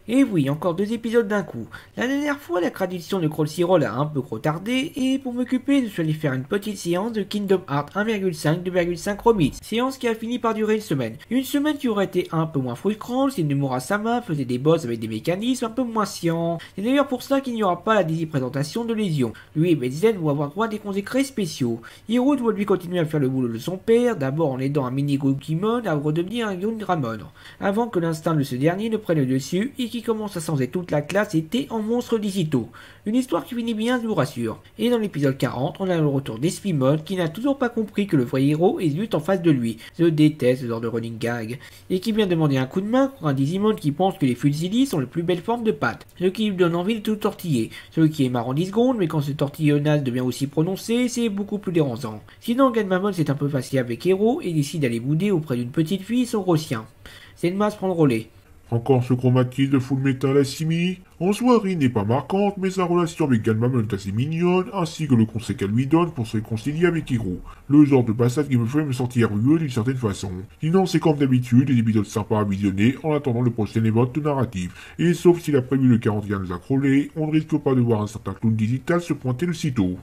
Et oui, encore 2 épisodes d'un coup. La dernière fois, la traduction de Crunchyroll a un peu trop tardé, et pour m'occuper, je suis allé faire une petite séance de Kingdom Hearts 1,5 2,5 Remix. Séance qui a fini par durer une semaine. Une semaine qui aurait été un peu moins frustrante si Nomura-sama faisait des boss avec des mécanismes un peu moins scients. C'est d'ailleurs pour ça qu'il n'y aura pas la présentation de Lésion. Lui et Betzen vont avoir droit à des conseils spéciaux. Hiro doit lui continuer à faire le boulot de son père, d'abord en aidant un mini-Gokimon à redevenir un Yundramon, avant que l'instinct de ce dernier ne prenne le dessus et qui commence à changer toute la classe était en monstre d'Isito. Une histoire qui finit bien, je vous rassure. Et dans l'épisode 40, on a le retour d'Espimon qui n'a toujours pas compris que le vrai héros est juste en face de lui. Je déteste ce genre de running gag. Et qui vient demander un coup de main pour un Digimon qui pense que les Fusilli sont les plus belles formes de pâtes. Ce qui lui donne envie de tout tortiller. Ce qui est marrant 10 secondes, mais quand ce tortillonnage devient aussi prononcé, c'est beaucoup plus dérangeant. Sinon, Ganmamon s'est un peu facile avec Hero et décide d'aller bouder auprès d'une petite fille son Rossien. Zenmas prend le relais. Encore ce chromatisme de Full Metal Alchemy. En soi, Rin n'est pas marquante, mais sa relation avec Ganmamon est assez mignonne, ainsi que le conseil qu'elle lui donne pour se réconcilier avec Hiro. Le genre de passage qui me fait me sentir rueux d'une certaine façon. Sinon, c'est comme d'habitude, des épisodes sympas à visionner en attendant le prochain évoque narratif. Et sauf s'il a prévu le 41 de la Crowley, on ne risque pas de voir un certain clown digital se pointer le sitôt.